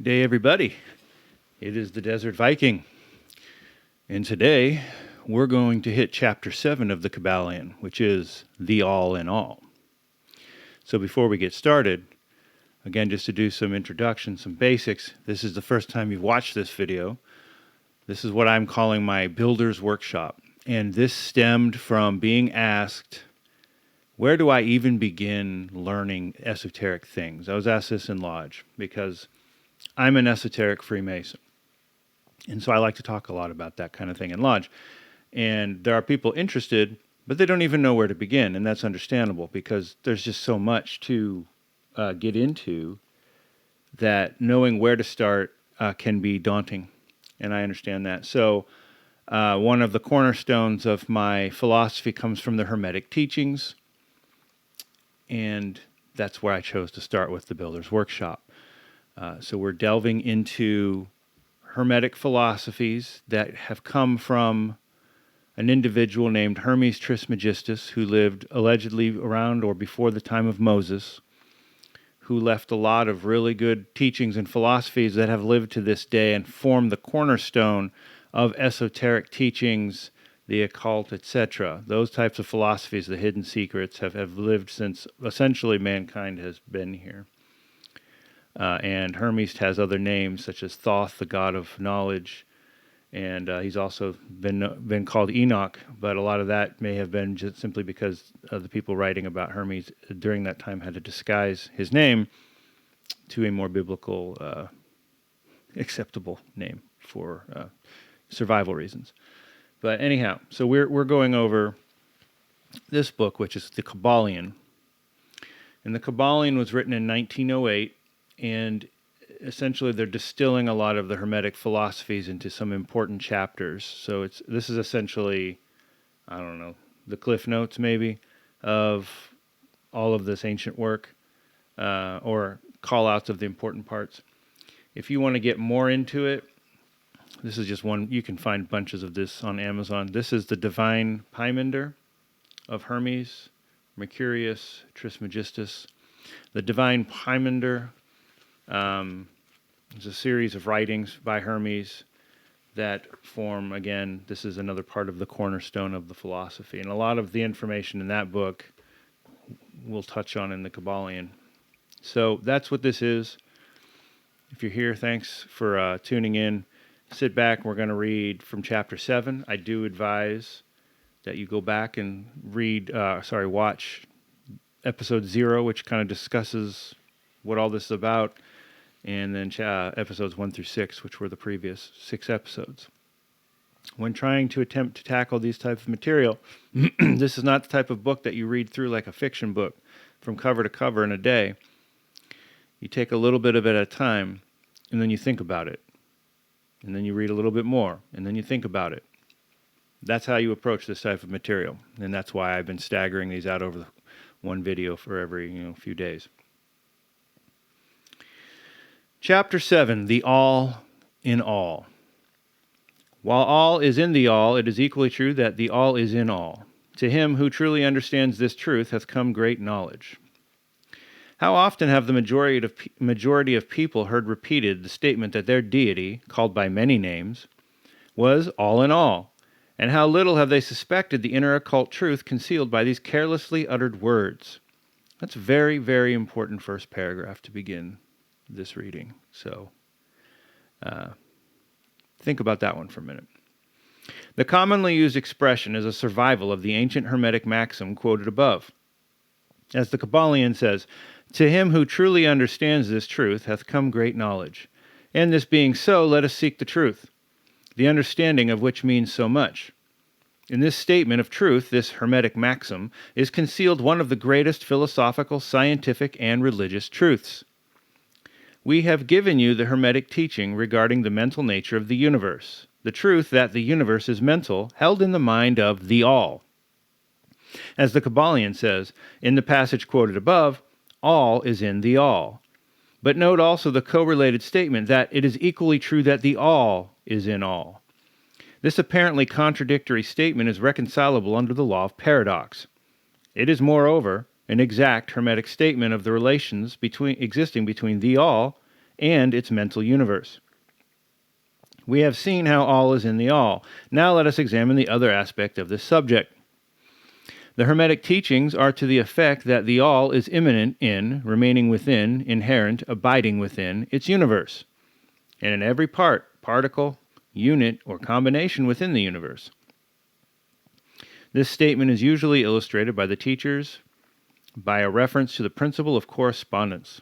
Day, everybody. It is the Desert Viking, and today we're going to hit Chapter 7 of the Kybalion, which is the All in All. So before we get started, again, just to do some introduction, some basics, this is the first time you've watched this video. This is what I'm calling my Builder's Workshop, and this stemmed from being asked, where do I even begin learning esoteric things? I was asked this in Lodge because I'm an esoteric Freemason. And so I like to talk a lot about that kind of thing in Lodge. And there are people interested, but they don't even know where to begin. And that's understandable because there's just so much to get into that knowing where to start can be daunting. And I understand that. So one of the cornerstones of my philosophy comes from the Hermetic teachings. And that's where I chose to start with the Builder's Workshop. So we're delving into Hermetic philosophies that have come from an individual named Hermes Trismegistus, who lived allegedly around or before the time of Moses, who left a lot of really good teachings and philosophies that have lived to this day and form the cornerstone of esoteric teachings, the occult, etc. Those types of philosophies, the hidden secrets, have lived since essentially mankind has been here. And Hermes has other names such as Thoth, the god of knowledge, and he's also been called Enoch. But a lot of that may have been just simply because the people writing about Hermes during that time had to disguise his name to a more biblical, acceptable name for survival reasons. But anyhow, so we're going over this book, which is the Kybalion, and the Kybalion was written in 1908. And essentially, they're distilling a lot of the Hermetic philosophies into some important chapters. So this is essentially, I don't know, the Cliff Notes maybe of all of this ancient work, or call-outs of the important parts. If you want to get more into it, this is just one. You can find bunches of this on Amazon. This is the Divine Pymander of Hermes, Mercurius, Trismegistus. The Divine Pymander is a series of writings by Hermes that form, again, this is another part of the cornerstone of the philosophy. And a lot of the information in that book we'll touch on in the Kybalion. So that's what this is. If you're here, thanks for tuning in. Sit back. We're going to read from Chapter 7. I do advise that you go back and watch Episode 0, which kind of discusses what all this is about, and then episodes 1 through 6, which were the previous 6 episodes. When trying to attempt to tackle these types of material, this is not the type of book that you read through like a fiction book from cover to cover in a day. You take a little bit of it at a time, and then you think about it. And then you read a little bit more, and then you think about it. That's how you approach this type of material, and that's why I've been staggering these out over one video for every few days. Chapter 7, the All in All. While all is in the all, it is equally true that the all is in all. To him who truly understands this truth hath come great knowledge. How often have the majority of people heard repeated the statement that their deity, called by many names, was all in all, and how little have they suspected the inner occult truth concealed by these carelessly uttered words. That's a very, very important first paragraph to begin this reading. So think about that one for a minute. The commonly used expression is a survival of the ancient Hermetic maxim quoted above. As the Kybalion says, to him who truly understands this truth hath come great knowledge. And this being so, let us seek the truth, the understanding of which means so much. In this statement of truth, this Hermetic maxim, is concealed one of the greatest philosophical, scientific, and religious truths. We have given you the Hermetic teaching regarding the mental nature of the universe, the truth that the universe is mental, held in the mind of the All. As the Kybalion says, in the passage quoted above, all is in the All. But note also the correlated statement that it is equally true that the All is in all. This apparently contradictory statement is reconcilable under the law of paradox. It is, moreover, an exact Hermetic statement of the relations existing between the All and its mental universe. We have seen how all is in the all. Now let us examine the other aspect of this subject. The Hermetic teachings are to the effect that the all is immanent in, remaining within, inherent, abiding within its universe, and in every part, particle, unit, or combination within the universe. This statement is usually illustrated by the teachers by a reference to the principle of correspondence.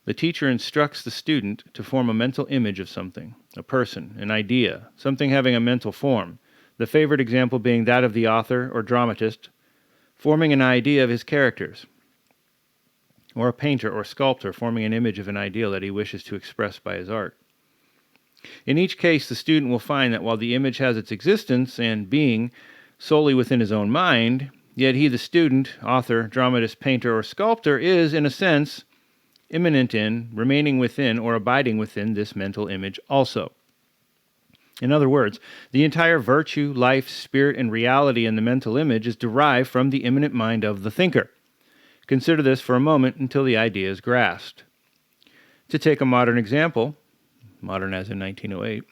The teacher instructs the student to form a mental image of something, a person, an idea, something having a mental form, the favorite example being that of the author or dramatist forming an idea of his characters, or a painter or sculptor forming an image of an ideal that he wishes to express by his art. In each case, the student will find that while the image has its existence and being solely within his own mind, yet he, the student, author, dramatist, painter, or sculptor, is, in a sense, immanent in, remaining within, or abiding within this mental image also. In other words, the entire virtue, life, spirit, and reality in the mental image is derived from the immanent mind of the thinker. Consider this for a moment until the idea is grasped. To take a modern example, modern as in 1908,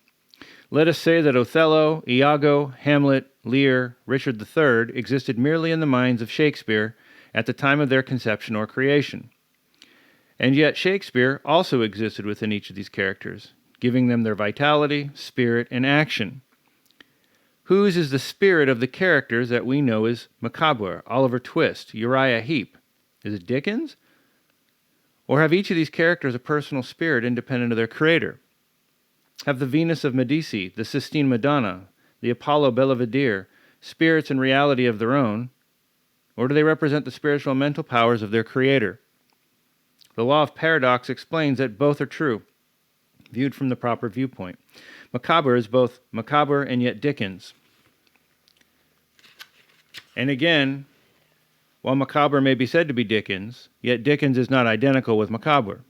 let us say that Othello, Iago, Hamlet, Lear, Richard III existed merely in the minds of Shakespeare at the time of their conception or creation. And yet Shakespeare also existed within each of these characters, giving them their vitality, spirit, and action. Whose is the spirit of the characters that we know as Macabre, Oliver Twist, Uriah Heep? Is it Dickens? Or have each of these characters a personal spirit independent of their creator? Have the Venus of Medici, the Sistine Madonna, the Apollo Belvedere, spirits and reality of their own, or do they represent the spiritual and mental powers of their creator? The law of paradox explains that both are true, viewed from the proper viewpoint. Macabre is both macabre and yet Dickens. And again, while macabre may be said to be Dickens, yet Dickens is not identical with macabre.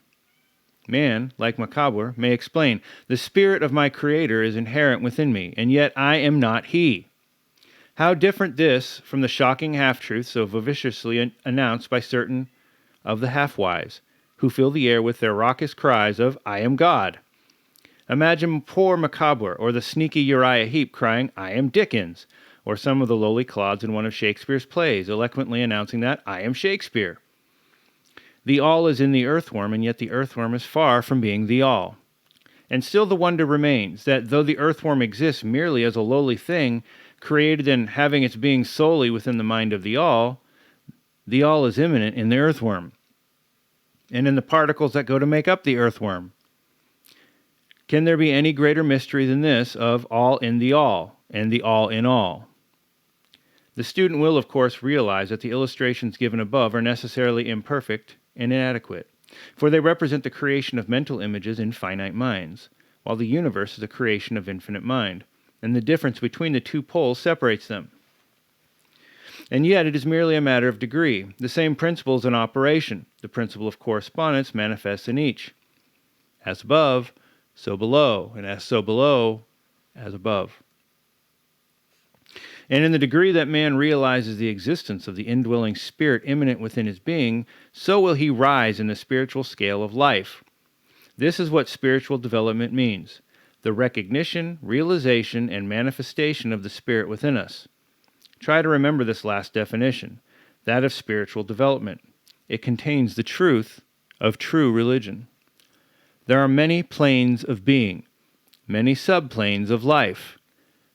Man, like macabre, may explain, the spirit of my creator is inherent within me, and yet I am not he. How different this from the shocking half-truths so vivaciously announced by certain of the half-wise, who fill the air with their raucous cries of, I am God. Imagine poor Macabre or the sneaky Uriah Heep crying, I am Dickens, or some of the lowly clods in one of Shakespeare's plays eloquently announcing that, I am Shakespeare. The all is in the earthworm, and yet the earthworm is far from being the all. And still the wonder remains that though the earthworm exists merely as a lowly thing, created and having its being solely within the mind of the all is immanent in the earthworm, and in the particles that go to make up the earthworm. Can there be any greater mystery than this of all in the all, and the all in all? The student will, of course, realize that the illustrations given above are necessarily imperfect and inadequate, for they represent the creation of mental images in finite minds, while the universe is a creation of infinite mind, and the difference between the two poles separates them. And yet it is merely a matter of degree. The same principle is in operation. The principle of correspondence manifests in each. As above, so below, and as so below, as above. And in the degree that man realizes the existence of the indwelling spirit immanent within his being, so will he rise in the spiritual scale of life. This is what spiritual development means: the recognition, realization, and manifestation of the spirit within us. Try to remember this last definition, that of spiritual development. It contains the truth of true religion. There are many planes of being, many subplanes of life,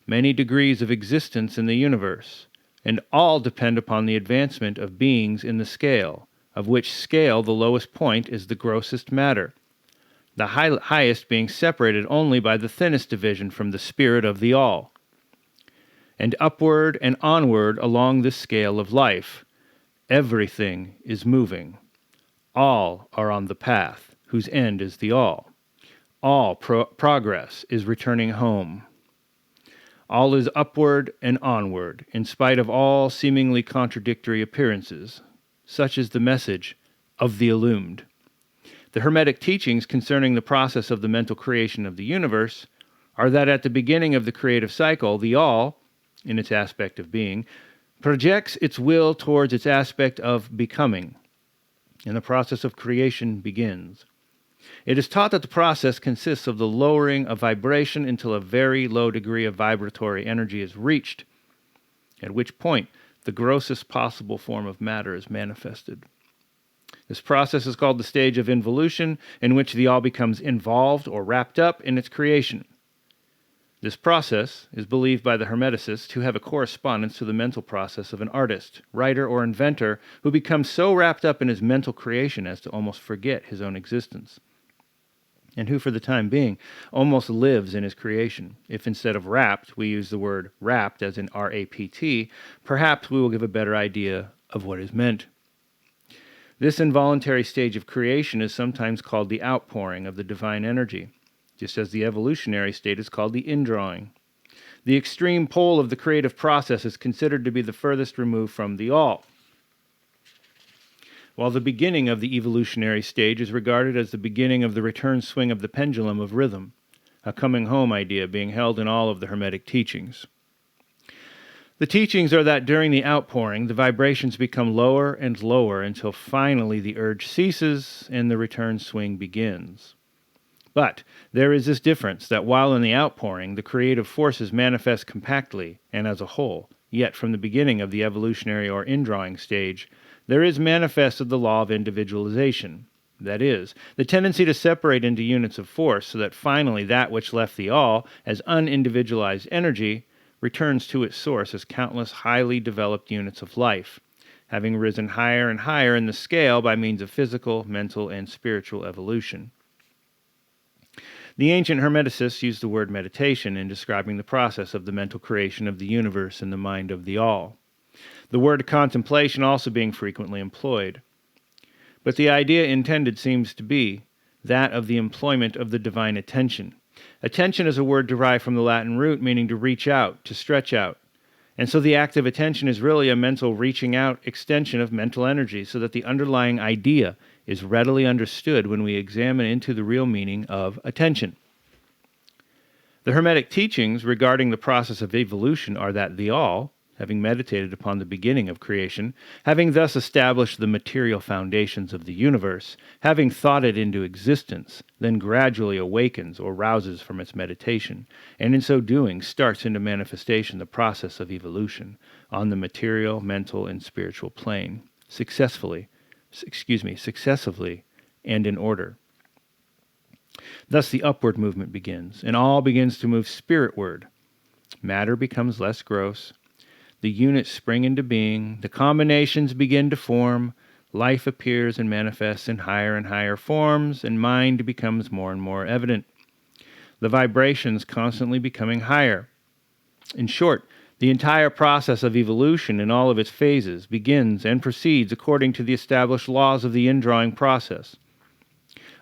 many degrees of existence in the universe, and all depend upon the advancement of beings in the scale, of which scale the lowest point is the grossest matter, the highest being separated only by the thinnest division from the spirit of the all. And upward and onward along this scale of life, everything is moving. All are on the path, whose end is the all. All progress is returning home. All is upward and onward, in spite of all seemingly contradictory appearances. Such is the message of the illumined. The Hermetic teachings concerning the process of the mental creation of the universe are that at the beginning of the creative cycle, the all, in its aspect of being, projects its will towards its aspect of becoming, and the process of creation begins. It is taught that the process consists of the lowering of vibration until a very low degree of vibratory energy is reached, at which point the grossest possible form of matter is manifested. This process is called the stage of involution, in which the all becomes involved or wrapped up in its creation. This process is believed by the Hermeticists to have a correspondence to the mental process of an artist, writer, or inventor who becomes so wrapped up in his mental creation as to almost forget his own existence, and who, for the time being, almost lives in his creation. If instead of wrapped, we use the word rapt, as in R-A-P-T, perhaps we will give a better idea of what is meant. This involuntary stage of creation is sometimes called the outpouring of the divine energy, just as the evolutionary state is called the indrawing. The extreme pole of the creative process is considered to be the furthest removed from the all, while the beginning of the evolutionary stage is regarded as the beginning of the return swing of the pendulum of rhythm, a coming home idea being held in all of the Hermetic teachings. The teachings are that during the outpouring, the vibrations become lower and lower until finally the urge ceases and the return swing begins. But there is this difference that while in the outpouring, the creative forces manifest compactly and as a whole, yet from the beginning of the evolutionary or indrawing stage, there is manifested the law of individualization. That is, the tendency to separate into units of force so that finally that which left the all as unindividualized energy returns to its source as countless highly developed units of life, having risen higher and higher in the scale by means of physical, mental, and spiritual evolution. The ancient Hermeticists used the word meditation in describing the process of the mental creation of the universe in the mind of the all, the word contemplation also being frequently employed. But the idea intended seems to be that of the employment of the divine attention. Attention is a word derived from the Latin root meaning to reach out, to stretch out. And so the act of attention is really a mental reaching out extension of mental energy so that the underlying idea is readily understood when we examine into the real meaning of attention. The Hermetic teachings regarding the process of evolution are that the all, having meditated upon the beginning of creation, having thus established the material foundations of the universe, having thought it into existence, then gradually awakens or rouses from its meditation, and in so doing starts into manifestation the process of evolution on the material, mental, and spiritual plane, successively, and in order. Thus the upward movement begins, and all begins to move spiritward. Matter becomes less gross, the units spring into being, the combinations begin to form, life appears and manifests in higher and higher forms, and mind becomes more and more evident. The vibrations constantly becoming higher. In short, the entire process of evolution in all of its phases begins and proceeds according to the established laws of the indrawing process.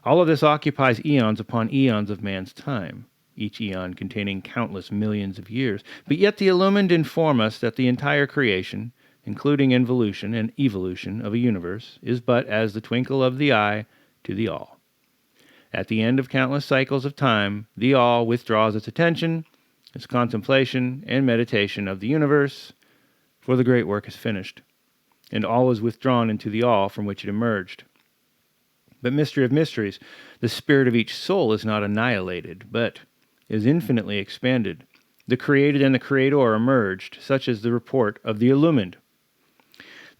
All of this occupies eons upon eons of man's time, each eon containing countless millions of years, but yet the illumined inform us that the entire creation, including involution and evolution of a universe, is but as the twinkle of the eye to the all. At the end of countless cycles of time, the all withdraws its attention, its contemplation and meditation of the universe, for the great work is finished, and all is withdrawn into the all from which it emerged. But mystery of mysteries, the spirit of each soul is not annihilated, but is infinitely expanded. The created and the creator emerged, such is the report of the illumined.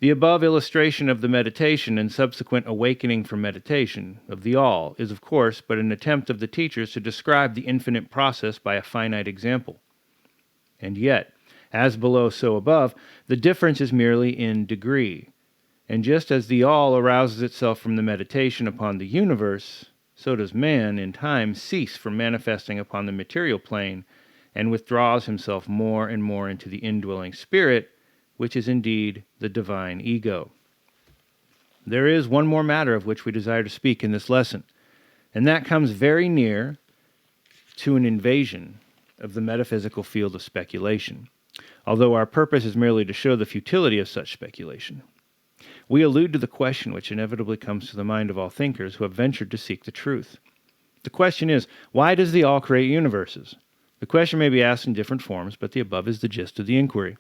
The above illustration of the meditation and subsequent awakening from meditation of the all is, of course, but an attempt of the teachers to describe the infinite process by a finite example. And yet, as below so above, the difference is merely in degree. And just as the all arouses itself from the meditation upon the universe, so does man, in time, cease from manifesting upon the material plane and withdraws himself more and more into the indwelling spirit, which is indeed the divine ego. There is one more matter of which we desire to speak in this lesson, and that comes very near to an invasion of the metaphysical field of speculation, although our purpose is merely to show the futility of such speculation. We allude to the question which inevitably comes to the mind of all thinkers who have ventured to seek the truth. The question is, why does the all create universes? The question may be asked in different forms, but the above is the gist of the inquiry.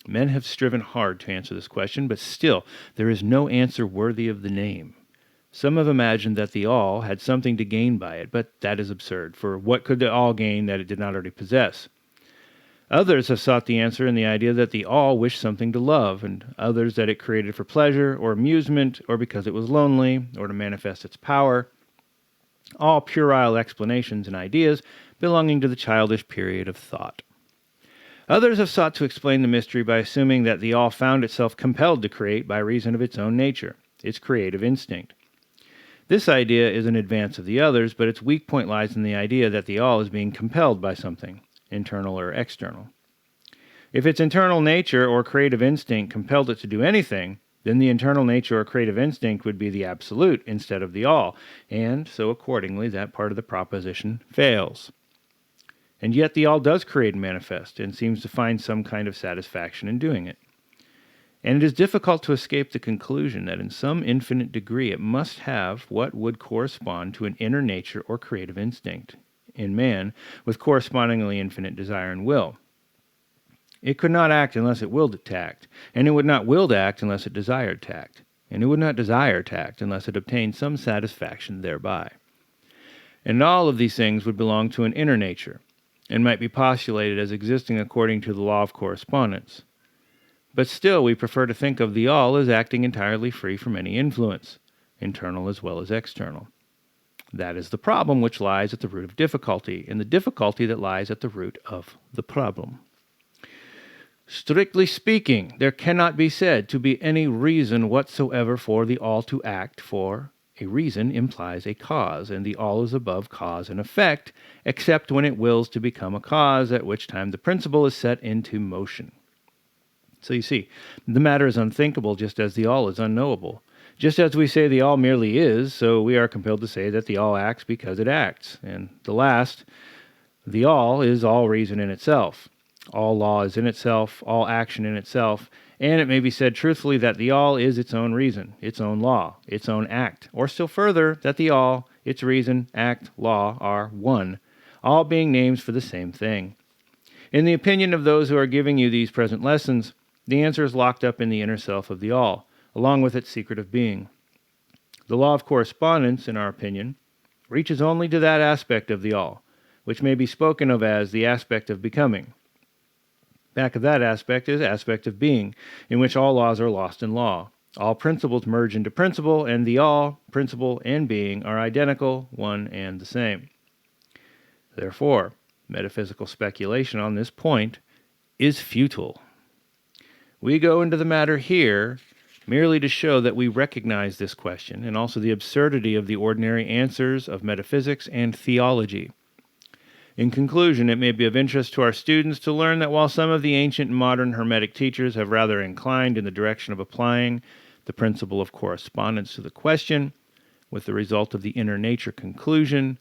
Men have striven hard to answer this question, but still there is no answer worthy of the name. Some have imagined that the all had something to gain by it, but that is absurd, for what could the all gain that it did not already possess? Others have sought the answer in the idea that the all wished something to love, and others that it created for pleasure or amusement, or because it was lonely, or to manifest its power. All puerile explanations and ideas belonging to the childish period of thought. Others have sought to explain the mystery by assuming that the all found itself compelled to create by reason of its own nature, its creative instinct. This idea is an advance of the others, but its weak point lies in the idea that the all is being compelled by something, internal or external. If its internal nature or creative instinct compelled it to do anything, then the internal nature or creative instinct would be the absolute instead of the all, and so accordingly that part of the proposition fails. And yet the all does create and manifest, and seems to find some kind of satisfaction in doing it. And it is difficult to escape the conclusion that in some infinite degree it must have what would correspond to an inner nature or creative instinct in man, with correspondingly infinite desire and will. It could not act unless it willed it to act, and it would not will to act unless it desired to act, and it would not desire to act unless it obtained some satisfaction thereby. And all of these things would belong to an inner nature, and might be postulated as existing according to the law of correspondence. But still we prefer to think of the all as acting entirely free from any influence, internal as well as external. That is the problem which lies at the root of difficulty, and the difficulty that lies at the root of the problem. Strictly speaking, there cannot be said to be any reason whatsoever for the all to act, for a reason implies a cause, and the all is above cause and effect, except when it wills to become a cause, at which time the principle is set into motion. So you see, the matter is unthinkable just as the all is unknowable. Just as we say the all merely is, so we are compelled to say that the all acts because it acts. And the last, the all is all reason in itself. All law is in itself, all action in itself, and it may be said truthfully that the all is its own reason, its own law, its own act, or still further, that the all, its reason, act, law are one, all being names for the same thing. In the opinion of those who are giving you these present lessons, the answer is locked up in the inner self of the all, along with its secret of being. The law of correspondence, in our opinion, reaches only to that aspect of the all, which may be spoken of as the aspect of becoming. Back of that aspect is aspect of being, in which all laws are lost in law. All principles merge into principle, and the all, principle, and being are identical, one and the same. Therefore, metaphysical speculation on this point is futile. We go into the matter here merely to show that we recognize this question, and also the absurdity of the ordinary answers of metaphysics and theology. In conclusion, it may be of interest to our students to learn that while some of the ancient and modern Hermetic teachers have rather inclined in the direction of applying the principle of correspondence to the question, with the result of the inner nature conclusion,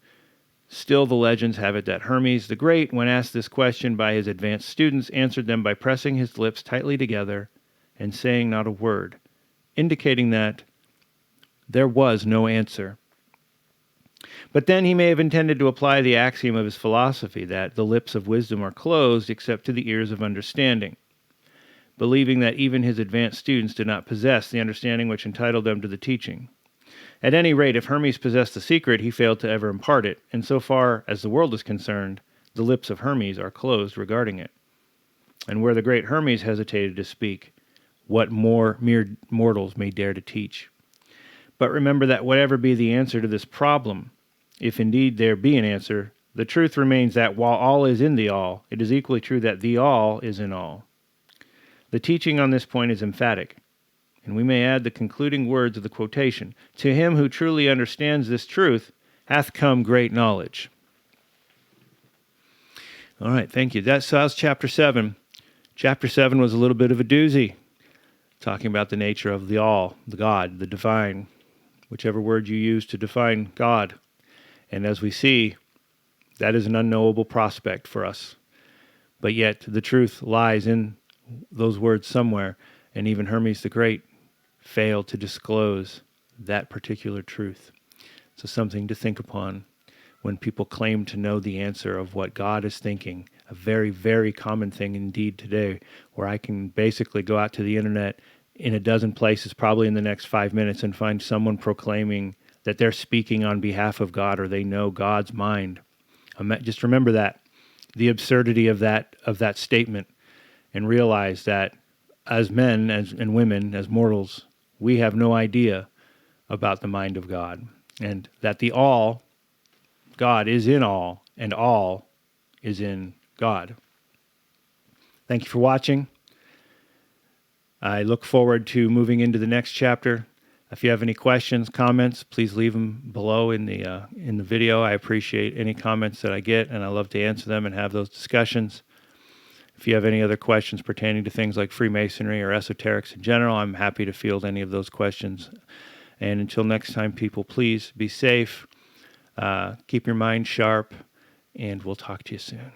still the legends have it that Hermes the Great, when asked this question by his advanced students, answered them by pressing his lips tightly together and saying not a word, indicating that there was no answer. But then he may have intended to apply the axiom of his philosophy that the lips of wisdom are closed except to the ears of understanding, believing that even his advanced students did not possess the understanding which entitled them to the teaching. At any rate, if Hermes possessed the secret, he failed to ever impart it, and so far as the world is concerned, the lips of Hermes are closed regarding it. And where the great Hermes hesitated to speak, what more mere mortals may dare to teach? But remember that whatever be the answer to this problem, if indeed there be an answer, the truth remains that while all is in the all, it is equally true that the all is in all. The teaching on this point is emphatic, and we may add the concluding words of the quotation, "To him who truly understands this truth hath come great knowledge." All right, thank you. That was Chapter 7. Chapter 7 was a little bit of a doozy, talking about the nature of the all, the God, the divine, whichever word you use to define God. And as we see, that is an unknowable prospect for us. But yet the truth lies in those words somewhere, and even Hermes the Great failed to disclose that particular truth. So something to think upon when people claim to know the answer of what God is thinking. A very, very common thing indeed today, where I can basically go out to the internet in a dozen places, probably in the next 5 minutes, and find someone proclaiming that they're speaking on behalf of God or they know God's mind. Just remember that, the absurdity of that statement, and realize that as men and women, as mortals, we have no idea about the mind of God, and that the all, God is in all, and all is in God. Thank you for watching. I look forward to moving into the next chapter. If you have any questions, comments, please leave them below in the video. I appreciate any comments that I get, and I love to answer them and have those discussions. If you have any other questions pertaining to things like Freemasonry or esoterics in general, I'm happy to field any of those questions. And until next time, people, please be safe, keep your mind sharp, and we'll talk to you soon.